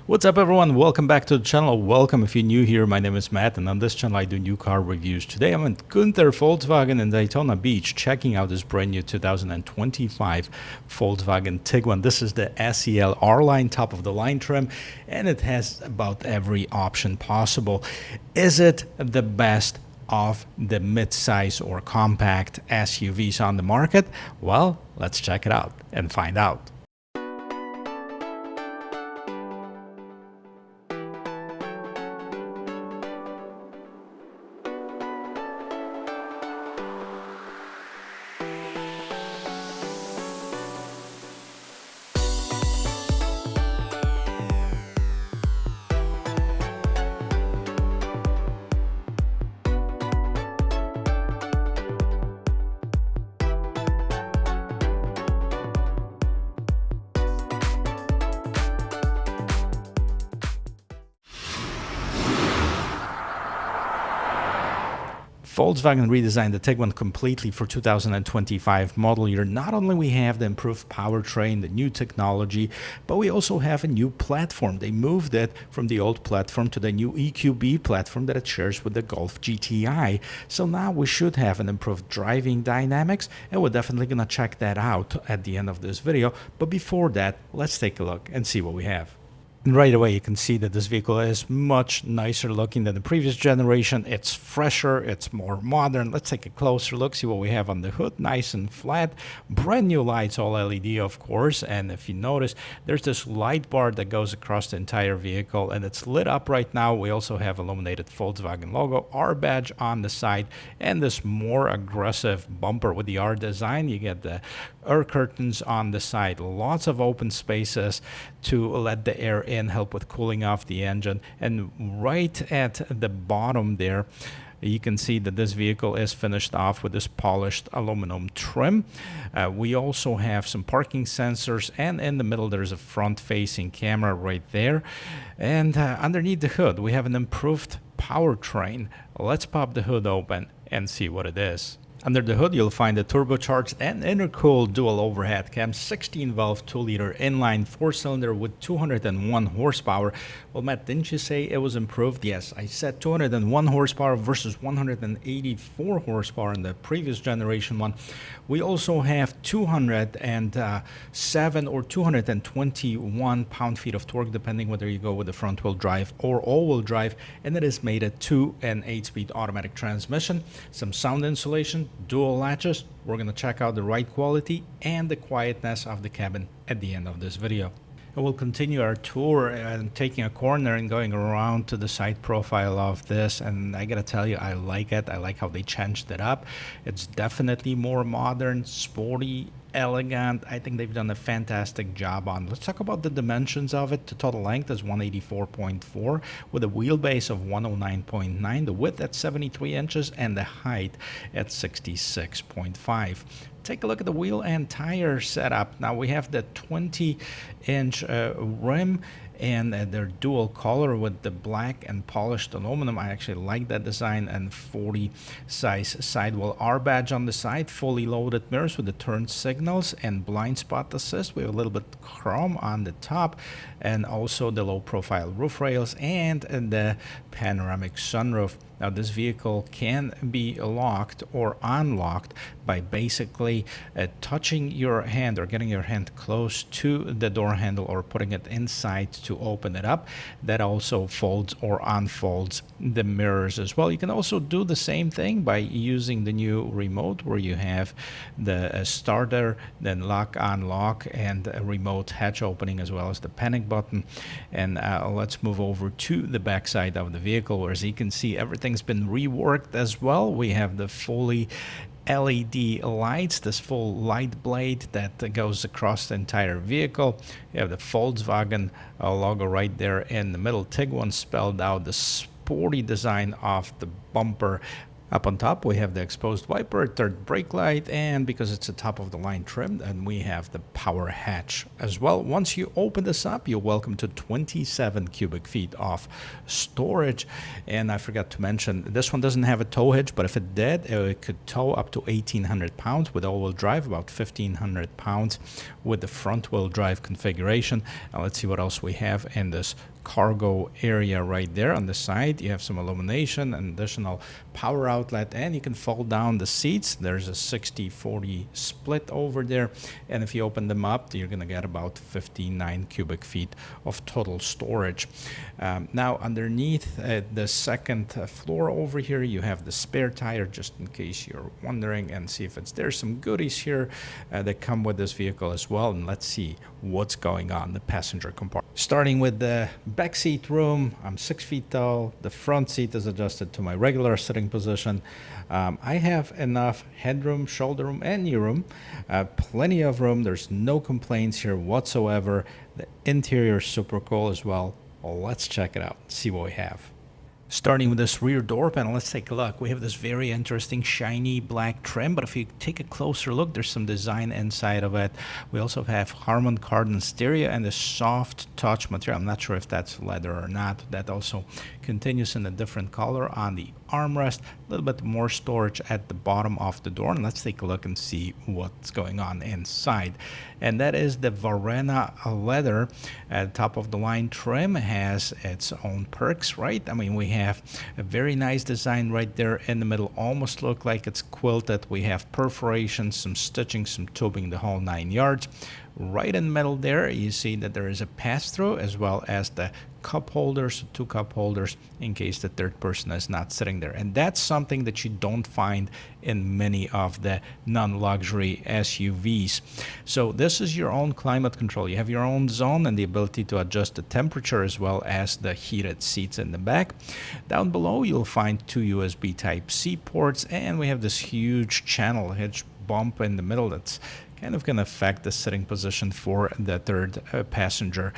What's up everyone, welcome back to the channel. Welcome if you're new here. My name is Matt and on this channel I do new car reviews. Today I'm at Gunther Volkswagen in Daytona Beach checking out this brand new 2025 Volkswagen Tiguan. This is the SEL R-Line top of the line trim and it has about every option possible. Is it the best of the mid-size or compact SUVs on the market? Well, let's check it out and find out. Volkswagen redesigned the Tiguan completely for 2025 model year. Not only we have the improved powertrain, the new technology, but we also have a new platform. They moved it from the old platform to the new EQB platform that it shares with the Golf GTI. So now we should have an improved driving dynamics, and we're definitely going to check that out at the end of this video. But before that, let's take a look and see what we have. And right away, you can see that this vehicle is much nicer looking than the previous generation. It's fresher, it's more modern. Let's take a closer look, see what we have on the hood. Nice and flat. Brand new lights, all LED, of course. And if you notice, there's this light bar that goes across the entire vehicle, and it's lit up right now. We also have illuminated Volkswagen logo, R badge on the side, and this more aggressive bumper with the R design. You get the air curtains on the side. Lots of open spaces to let the air in, help with cooling off the engine. And right at the bottom there, you can see that this vehicle is finished off with this polished aluminum trim. We also have some parking sensors, and in the middle there's a front-facing camera right there. And underneath the hood we have an improved powertrain. Let's pop the hood open and see what it is. Under the hood, you'll find a turbocharged and intercooled dual overhead cam 16-valve 2-liter inline 4-cylinder with 201 horsepower. Well, Matt, didn't you say it was improved? Yes, I said 201 horsepower versus 184 horsepower in the previous generation one. We also have 207 or 221 pound-feet of torque, depending whether you go with the front-wheel drive or all-wheel drive, and it is mated to an 8-speed automatic transmission. Some sound insulation, dual latches. We're going to check out the ride quality and the quietness of the cabin at the end of this video. And we'll continue our tour and taking a corner and going around to the side profile of this, and I gotta tell you, I like it. I like how they changed it up. It's definitely more modern, sporty, elegant. I think they've done a fantastic job on. Let's talk about the dimensions of it. The total length is 184.4 with a wheelbase of 109.9, the width at 73 inches, and the height at 66.5. Take a look at the wheel and tire setup. Now we have the 20-inch rim, and they're dual color with the black and polished aluminum. I actually like that design, and 40 size sidewall R badge on the side, fully loaded mirrors with the turn signals and blind spot assist. We have a little bit chrome on the top, and also the low profile roof rails and the panoramic sunroof. Now this vehicle can be locked or unlocked by basically touching your hand or getting your hand close to the door handle or putting it inside to open it up. That also folds or unfolds the mirrors as well. You can also do the same thing by using the new remote, where you have the starter, then lock, unlock, and a remote hatch opening, as well as the panic button. And let's move over to the back side of the vehicle, where, as you can see, everything's been reworked as well. We have the fully LED lights, this full light blade that goes across the entire vehicle. You have the Volkswagen logo right there in the middle. Tiguan spelled out, the sporty design of the bumper Up on top, we have the exposed wiper, third brake light, and because it's a top-of-the-line trim, and we have the power hatch as well. Once you open this up, you're welcome to 27 cubic feet of storage. And I forgot to mention, this one doesn't have a tow hitch, but if it did, it could tow up to 1,800 pounds with all-wheel drive, about 1,500 pounds with the front-wheel drive configuration. Now let's see what else we have in this cargo area right there. On the side you have some illumination, an additional power outlet, and you can fold down the seats. There's a 60-40 split over there, and if you open them up, you're gonna get about 59 cubic feet of total storage. Now underneath the second floor over here, you have the spare tire, just in case you're wondering, and see if it's there's some goodies here that come with this vehicle as well. And let's see what's going on in the passenger compartment. Starting with the back seat room, I'm 6 feet tall. The front seat is adjusted to my regular sitting position. I have enough headroom, shoulder room, and knee room. Plenty of room. There's no complaints here whatsoever. The interior is super cool as well. Let's check it out, see what we have. Starting with this rear door panel, let's take a look. We have this very interesting shiny black trim, but if you take a closer look, there's some design inside of it. We also have Harman Kardon stereo and the soft touch material. I'm not sure if that's leather or not. That also continues in a different color on the armrest. A little bit more storage at the bottom of the door. And let's take a look and see what's going on inside. And that is the Varena leather. Top of the line trim has its own perks, right? I mean, we have a very nice design right there in the middle, almost look like it's quilted. We have perforations, some stitching, some tubing, the whole 9 yards. Right in the middle there, you see that there is a pass-through as well as the cup holders, 2 cup holders in case the third person is not sitting there. And that's something that you don't find in many of the non-luxury SUVs. So this is your own climate control. You have your own zone and the ability to adjust the temperature as well as the heated seats in the back. Down below you'll find 2 USB Type-C ports, and we have this huge channel hitch bump in the middle that's kind of going to affect the sitting position for the third passenger.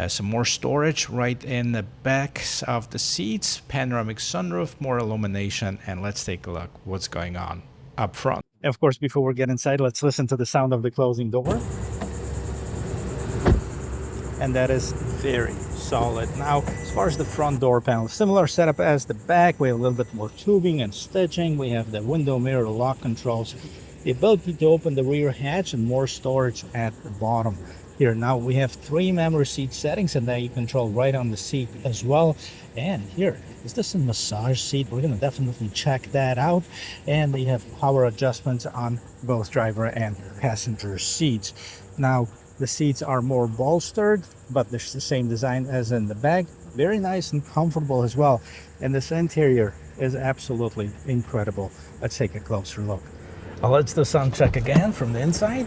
Some more storage right in the backs of the seats, panoramic sunroof, more illumination, and let's take a look what's going on up front. Of course, before we get inside, let's listen to the sound of the closing door. And that is very solid. Now, as far as the front door panel, similar setup as the back. We have a little bit more tubing and stitching. We have the window mirror lock controls, the ability to open the rear hatch, and more storage at the bottom here. Now we have 3 memory seat settings, and that you control right on the seat as well. And here, is this a massage seat? We're going to definitely check that out. And they have power adjustments on both driver and passenger seats. Now the seats are more bolstered, but there's the same design as in the back. Very nice and comfortable as well. And this interior is absolutely incredible. Let's take a closer look. Let's do sound check again from the inside.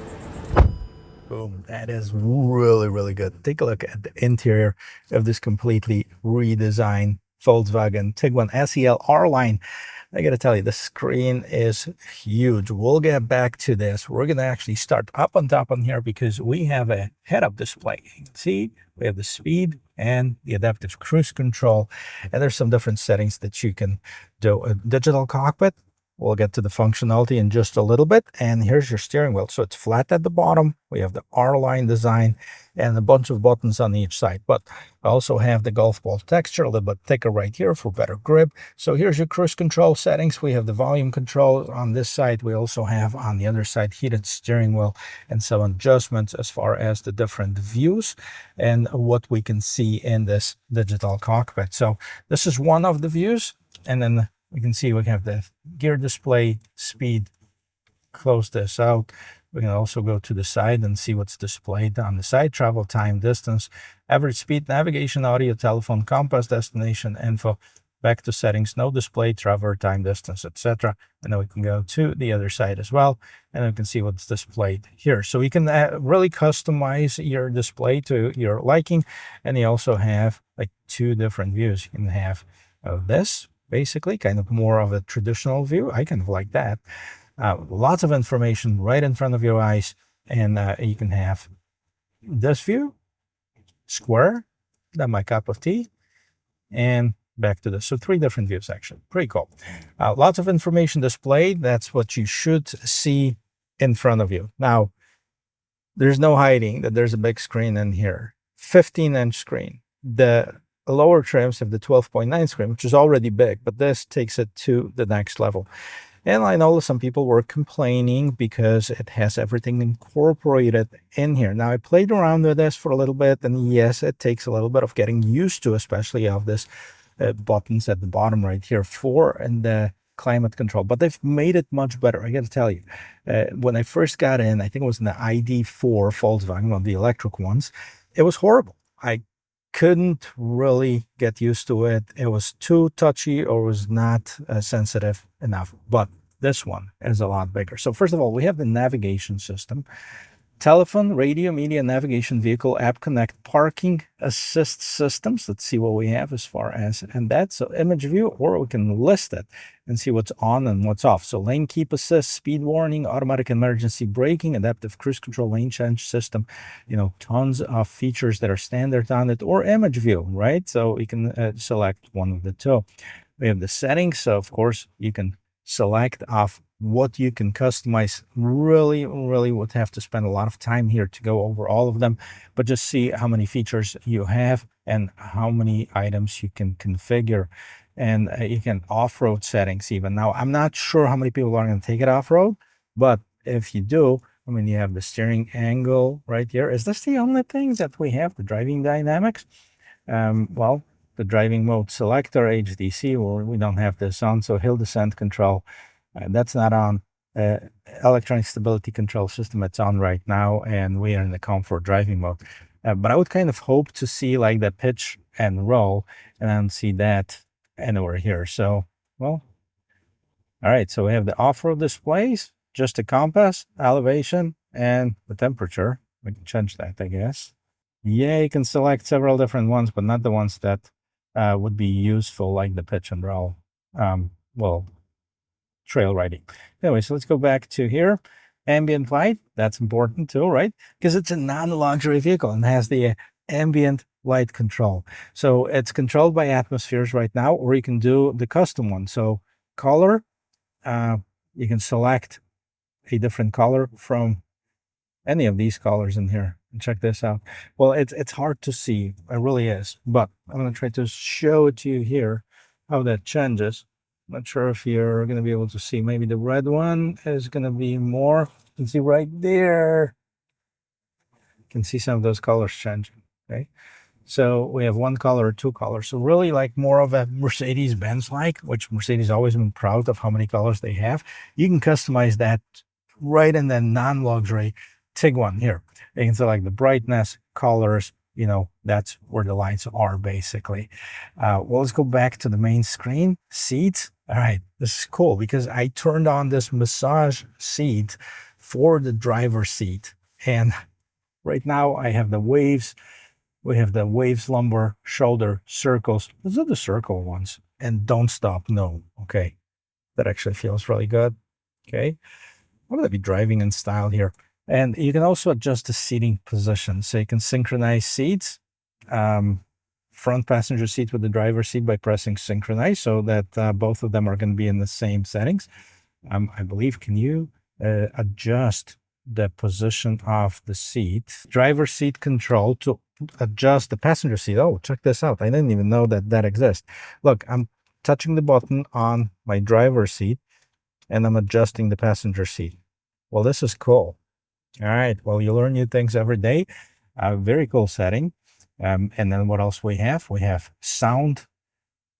Boom, that is really good. Take a look at the interior of this completely redesigned Volkswagen Tiguan SEL R-Line. I gotta tell you, the screen is huge. We'll get back to this. We're gonna actually start up on top on here because we have a head-up display. You can see we have the speed and the adaptive cruise control, and there's some different settings that you can do. A digital cockpit. We'll get to the functionality in just a little bit. And here's your steering wheel. So it's flat at the bottom. We have the R-Line design and a bunch of buttons on each side. But I also have the golf ball texture, a little bit thicker right here for better grip. So here's your cruise control settings. We have the volume control on this side. We also have on the other side heated steering wheel and some adjustments as far as the different views and what we can see in this digital cockpit. So this is one of the views. And then we can see we have the gear display, speed, close this out. We can also go to the side and see what's displayed on the side: travel time, distance, average speed, navigation, audio, telephone, compass, destination, info, back to settings, no display, travel time, distance, etc. And then we can go to the other side as well, and we can see what's displayed here. So you can really customize your display to your liking, and you also have like 2 different views. You can have this, basically kind of more of a traditional view. I kind of like that. Lots of information right in front of your eyes, and you can have this view, square, that's my cup of tea, and back to this. So 3 different views, actually. Pretty cool. Lots of information displayed. That's what you should see in front of you. Now, there's no hiding that there's a big screen in here. 15-inch screen. The lower trims have the 12.9 screen, which is already big, but this takes it to the next level. And I know some people were complaining because it has everything incorporated in here. Now, I played around with this for a little bit, and yes, it takes a little bit of getting used to, especially of this buttons at the bottom right here for and the climate control. But they've made it much better. I got to tell you, when I first got in, I think it was in the ID4 Volkswagen, one of the electric ones, it was horrible. I couldn't really get used to it. It was too touchy or was not sensitive enough. But this one is a lot bigger. So first of all, we have the navigation system. Telephone, radio, media, navigation, vehicle, app connect, parking assist systems. Let's see what we have as far as, and that's so image view, or we can list it and see what's on and what's off. So lane keep assist, speed warning, automatic emergency braking, adaptive cruise control, lane change system, tons of features that are standard on it, or image view, right? So you can select one of the two. We have the settings. So of course you can select off what you can customize. Really would have to spend a lot of time here to go over all of them, but just see how many features you have and how many items you can configure. And you can off-road settings even. Now, I'm not sure how many people are going to take it off-road, but if you do, I mean, you have the steering angle right here. Is this the only thing that we have, the driving dynamics? Well, the driving mode selector, HDC, well, we don't have this on, so hill descent control, that's not on. Electronic stability control system, it's on right now, and we are in the comfort driving mode. But I would kind of hope to see like the pitch and roll, and I don't see that anywhere here. So, well, all right, so we have the off-road displays, just the compass, elevation, and the temperature. We can change that, I guess. Yeah, you can select several different ones, but not the ones that would be useful, like the pitch and roll. Well, trail riding. Anyway, so let's go back to here. Ambient light, that's important too, right? Because it's a non-luxury vehicle and has the ambient light control. So it's controlled by atmospheres right now, or you can do the custom one. So color, you can select a different color from any of these colors in here. And check this out. Well, it's hard to see. It really is. But I'm going to try to show it to you here, how that changes. Not sure if you're going to be able to see. Maybe the red one is going to be more. You can see right there. You can see some of those colors changing. Okay. So we have one color or two colors. So really like more of a Mercedes-Benz like, which Mercedes always been proud of how many colors they have. You can customize that right in the non-luxury Tiguan here. You can select the brightness, colors, that's where the lights are basically. Well, let's go back to the main screen. Seats. All right, this is cool because I turned on this massage seat for the driver's seat. And right now I have the waves. We have the waves, lumbar, shoulder, circles. Those are the circle ones. And don't stop, no. Okay, that actually feels really good. Okay, I'm going to be driving in style here. And you can also adjust the seating position. So you can synchronize seats, front passenger seat with the driver's seat by pressing synchronize, so that both of them are going to be in the same settings. I believe, can you adjust the position of the seat? Driver's seat control to adjust the passenger seat. Oh, check this out. I didn't even know that exists. Look, I'm touching the button on my driver's seat and I'm adjusting the passenger seat. Well, this is cool. All right. Well, you learn new things every day. Very cool setting. And then what else we have? We have sound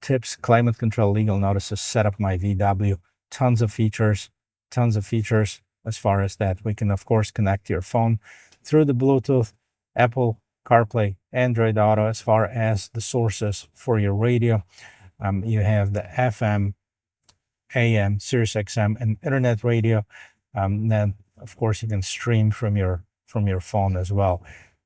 tips, climate control, legal notices, set up my VW. Tons of features as far as that. We can, of course, connect your phone through the Bluetooth, Apple CarPlay, Android Auto, as far as the sources for your radio. You have the FM, AM, Sirius XM, and internet radio. Then, of course, you can stream from your phone as well.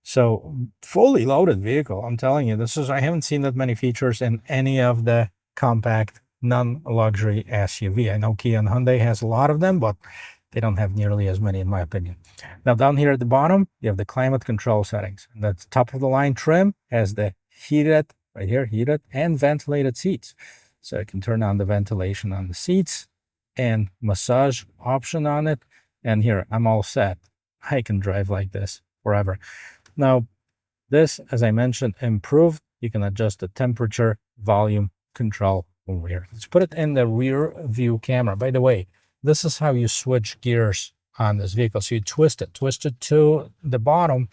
So fully loaded vehicle. I'm telling you, I haven't seen that many features in any of the compact non-luxury SUV. I know Kia and Hyundai has a lot of them, but they don't have nearly as many in my opinion. Now down here at the bottom, you have the climate control settings. The top of the line trim has the heated right here, heated and ventilated seats. So I can turn on the ventilation on the seats and massage option on it. And here, I'm all set. I can drive like this forever. Now, this, as I mentioned, improved. You can adjust the temperature, volume, control over here. Let's put it in the rear view camera. By the way, this is how you switch gears on this vehicle. So you twist it to the bottom,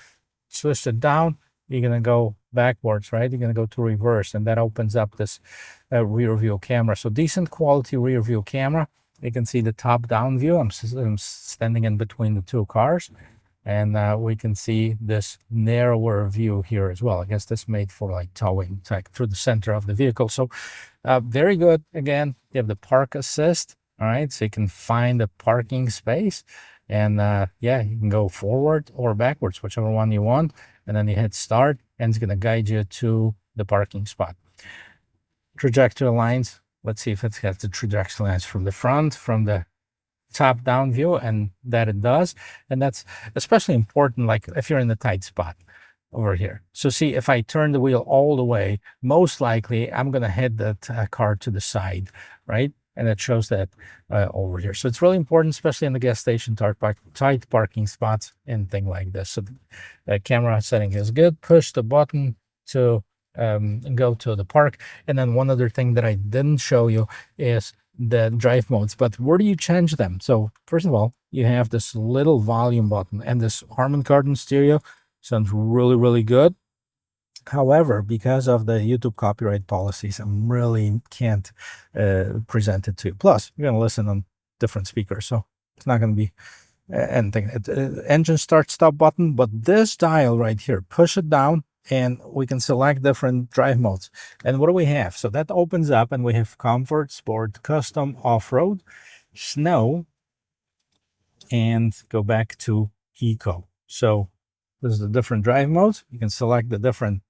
twist it down, you're going to go backwards, right? You're going to go to reverse, and that opens up this rear view camera. So decent quality rear view camera. You can see the top down view. I'm standing in between the two cars, and we can see this narrower view here as well. I guess this made for like towing, like through the center of the vehicle. So very good. Again, you have the park assist. All right, so you can find a parking space, and yeah, you can go forward or backwards, whichever one you want, and then you hit start, and it's going to guide you to the parking spot. Trajectory lines. Let's see if it has the trajectory lines from the front, from the top down view, and that it does. And that's especially important, like if you're in the tight spot over here. So see, if I turn the wheel all the way, most likely I'm going to hit that car to the side, right? And it shows that over here. So it's really important, especially in the gas station tight parking spots and thing like this. So the camera setting is good. Push the button to go to the park. And then one other thing that I didn't show you is the drive modes. But where do you change them? So first of all, you have this little volume button, and this Harman Kardon stereo sounds really, really good. However, because of the YouTube copyright policies, I really can't present it to you. Plus, you're going to listen on different speakers, so it's not going to be anything. Engine start stop button, but this dial right here, push it down, and we can select different drive modes. And what do we have? So that opens up, and we have comfort, sport, custom, off-road, snow, and go back to eco. So this is the different drive modes. You can select the different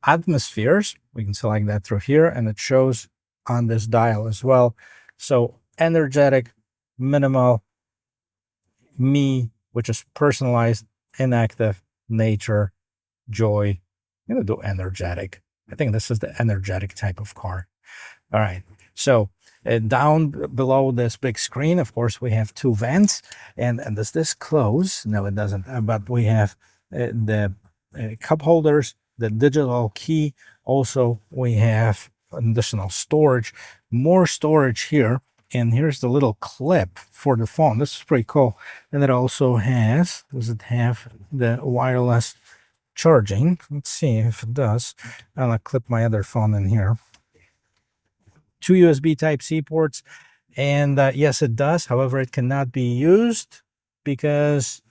atmospheres. We can select that through here, and it shows on this dial as well. So energetic, minimal, me, which is personalized, inactive, nature, joy. I'm going to do energetic. I think this is the energetic type of car. All right. So down below this big screen, of course, we have two vents. And does this close? No, it doesn't. But we have the cup holders, the digital key. Also, we have additional storage, more storage here. And here's the little clip for the phone. This is pretty cool. And it also has, does it have the wireless charging? Let's see if it does. I'm going to clip my other phone in here. Two USB Type-C ports. And yes, it does. However, it cannot be used because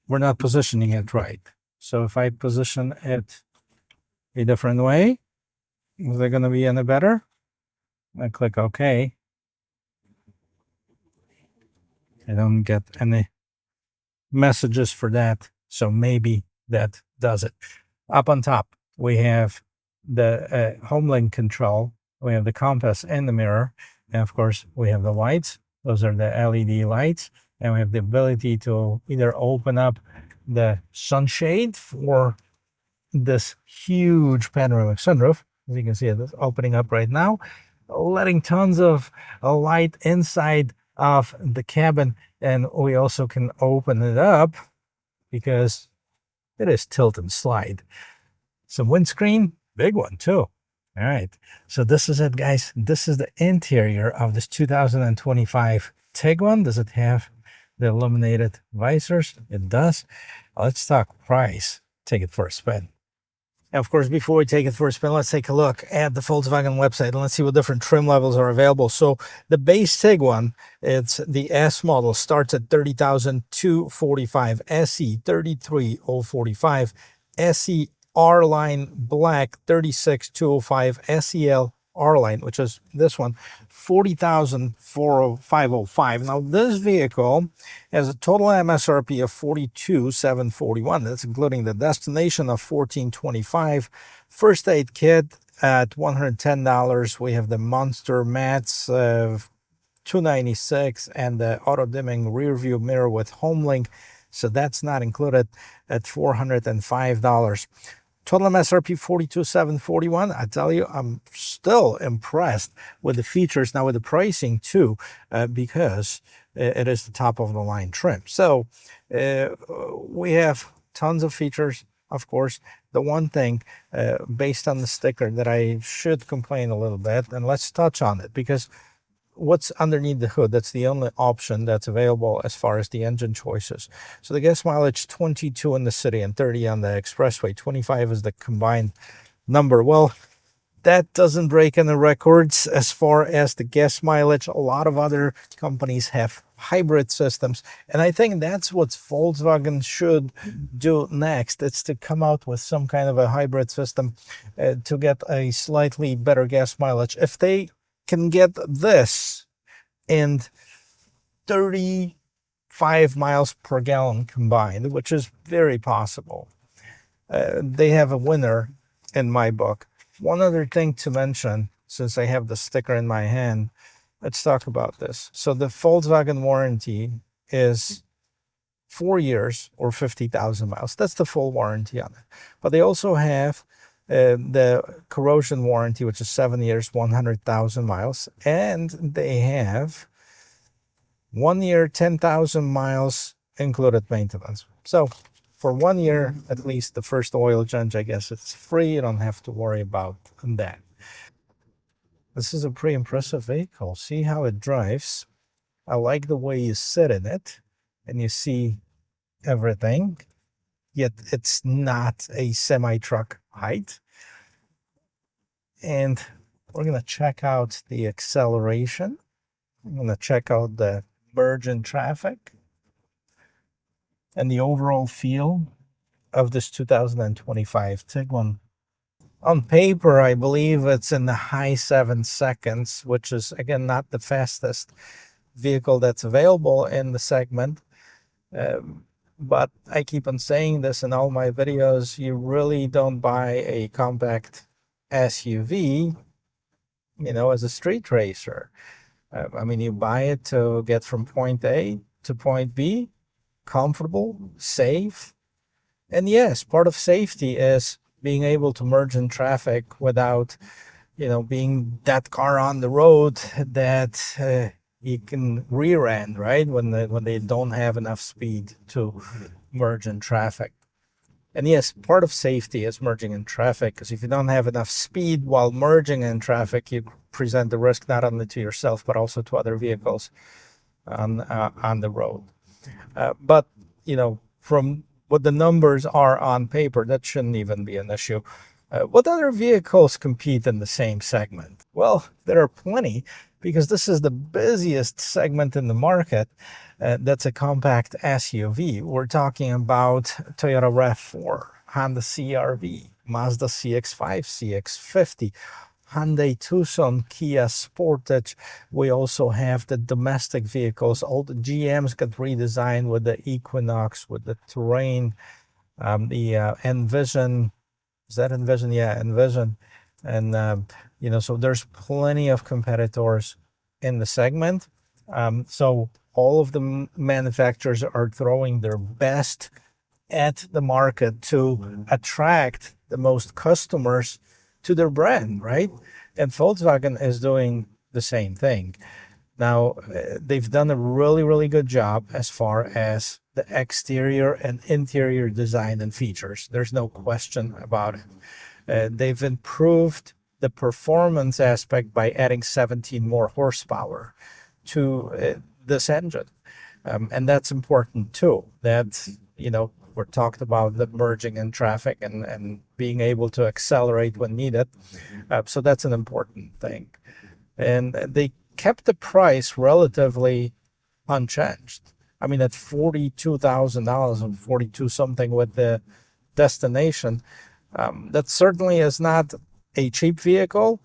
we're not positioning it right. So if I position it a different way, is it going to be any better? I click OK. I don't get any messages for that. So maybe that does it. Up on top, we have the home link control. We have the compass and the mirror. And of course, we have the lights. Those are the LED lights. And we have the ability to either open up the sunshade for this huge panoramic sunroof. As you can see, it's opening up right now, letting tons of light inside of the cabin. And we also can open it up because it is tilt and slide. Some windscreen, big one too. All right, so this is it, guys. This is the interior of this 2025 Tiguan. Does it have the illuminated visors? It does. Let's talk price. Take it for a spin. And of course, before we take it for a spin, let's take a look at the Volkswagen website and let's see what different trim levels are available. So the base Tiguan, it's the S model, starts at $30,245. SE, $33,045. SE R-Line Black, $36,205. SEL R-Line, which is this one, $40,505. Now, this vehicle has a total MSRP of $42,741. That's including the destination of $1,425. First aid kit at $110. We have the Monster mats of $296 and the auto dimming rear view mirror with home link. So that's not included at $405. Total MSRP 42,741. I tell you, I'm still impressed with the features, now with the pricing too, because it is the top of the line trim. So we have tons of features, of course. The one thing based on the sticker that I should complain a little bit, and let's touch on it, because what's underneath the hood, that's the only option that's available as far as the engine choices. So the gas mileage 22 in the city and 30 on the expressway. 25 is the combined number. Well, that doesn't break any records as far as the gas mileage. A lot of other companies have hybrid systems, and I think that's what Volkswagen should do next. It's to come out with some kind of a hybrid system to get a slightly better gas mileage. If they can get this and 35 miles per gallon combined, which is very possible, they have a winner in my book. One other thing to mention, since I have the sticker in my hand, let's talk about this. So the Volkswagen warranty is 4 years or 50,000 miles. That's the full warranty on it. But they also have the corrosion warranty, which is 7 years, 100,000 miles. And they have 1 year, 10,000 miles included maintenance. So for 1 year, at least the first oil change, I guess it's free. You don't have to worry about that. This is a pretty impressive vehicle. See how it drives. I like the way you sit in it and you see everything, yet it's not a semi-truck height. And we're going to check out the acceleration. I'm going to check out the merge in traffic and the overall feel of this 2025 Tiguan. On paper, I believe it's in the high 7 seconds, which is, again, not the fastest vehicle that's available in the segment. But I keep on saying this in all my videos, you really don't buy a compact SUV, as a street racer. I mean, you buy it to get from point A to point B, comfortable, safe. And yes, part of safety is being able to merge in traffic without, being that car on the road that you can rear end, right? When they don't have enough speed to merge in traffic. And yes, part of safety is merging in traffic, because if you don't have enough speed while merging in traffic, you present the risk not only to yourself, but also to other vehicles on the road. But, from what the numbers are on paper, that shouldn't even be an issue. What other vehicles compete in the same segment? Well, there are plenty, because this is the busiest segment in the market. That's a compact SUV. We're talking about Toyota RAV4, Honda CR-V, Mazda CX-5, CX-50, Hyundai Tucson, Kia Sportage. We also have the domestic vehicles. All the GMs got redesigned with the Equinox, with the Terrain, the Envision. Is that Envision? Yeah, Envision. And, so there's plenty of competitors in the segment. So all of the manufacturers are throwing their best at the market to attract the most customers to their brand, right? And Volkswagen is doing the same thing. Now, they've done a really, really good job as far as the exterior and interior design and features. There's no question about it. They've improved the performance aspect by adding 17 more horsepower to this engine. And that's important too. That, we're talked about the merging in traffic and being able to accelerate when needed. So that's an important thing. And they kept the price relatively unchanged. I mean, at $42,000 and 42 something with the destination, that certainly is not a cheap vehicle,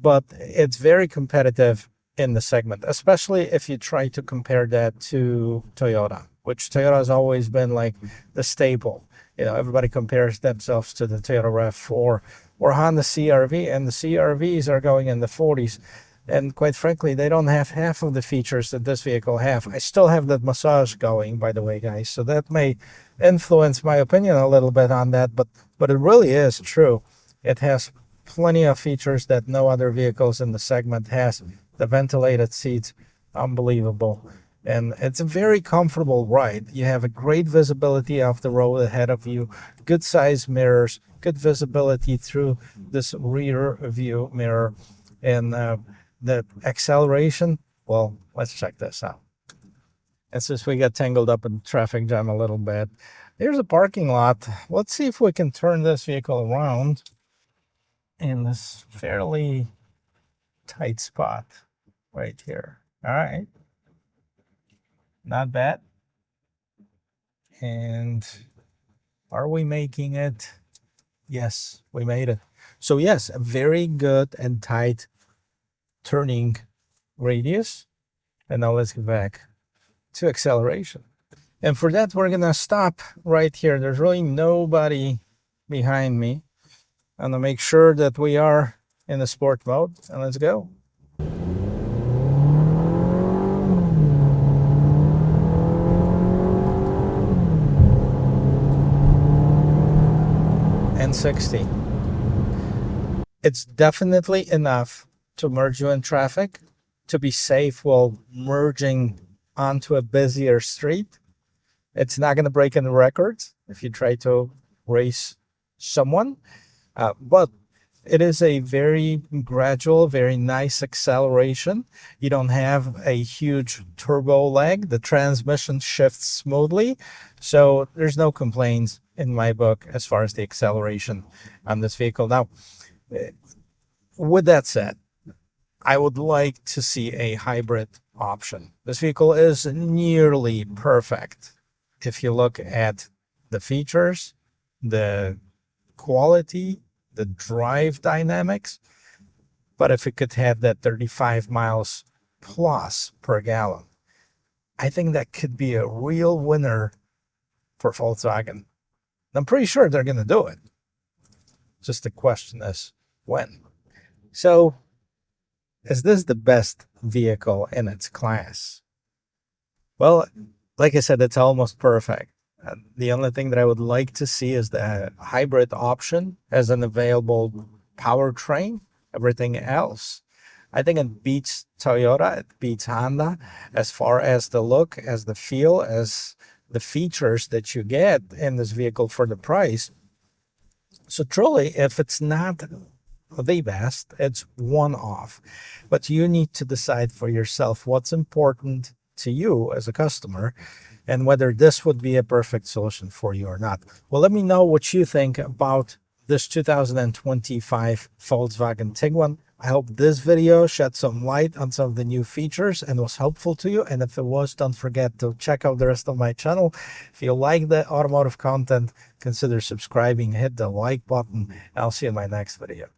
but it's very competitive in the segment, especially if you try to compare that to Toyota, which Toyota has always been like the staple. Everybody compares themselves to the Toyota RAV4 or Honda CR-V, and the CR-Vs are going in the 40s. And quite frankly, they don't have half of the features that this vehicle have. I still have that massage going, by the way, guys. So that may influence my opinion a little bit on that, but it really is true. It has plenty of features that no other vehicles in the segment has. The ventilated seats, unbelievable. And it's a very comfortable ride. You have a great visibility of the road ahead of you, good size mirrors, good visibility through this rear view mirror. And the acceleration, well, let's check this out. And since we got tangled up in the traffic jam a little bit, here's a parking lot. Let's see if we can turn this vehicle around in this fairly tight spot right here. All right. Not bad. And are we making it? Yes, we made it. So yes, a very good and tight turning radius. And now let's get back to acceleration. And for that, we're gonna stop right here. There's really nobody behind me. I'm gonna make sure that we are in the sport mode, and let's go. And 60. It's definitely enough to merge you in traffic, to be safe while merging onto a busier street. It's not going to break any records if you try to race someone, but it is a very gradual, very nice acceleration. You don't have a huge turbo lag. The transmission shifts smoothly, so there's no complaints in my book as far as the acceleration on this vehicle. Now, with that said, I would like to see a hybrid option. This vehicle is nearly perfect if you look at the features, the quality, the drive dynamics, but if it could have that 35 miles plus per gallon, I think that could be a real winner for Volkswagen. I'm pretty sure they're going to do it. Just the question is when. So, is this the best vehicle in its class? Well, like I said, it's almost perfect. The only thing that I would like to see is the hybrid option as an available powertrain. Everything else, I think it beats Toyota, it beats Honda as far as the look, as the feel, as the features that you get in this vehicle for the price. So truly, if it's not the best, it's one off. But you need to decide for yourself what's important to you as a customer and whether this would be a perfect solution for you or not. Well, let me know what you think about this 2025 Volkswagen Tiguan. I hope this video shed some light on some of the new features and was helpful to you. And if it was, don't forget to check out the rest of my channel. If you like the automotive content, consider subscribing, hit the like button, and I'll see you in my next video.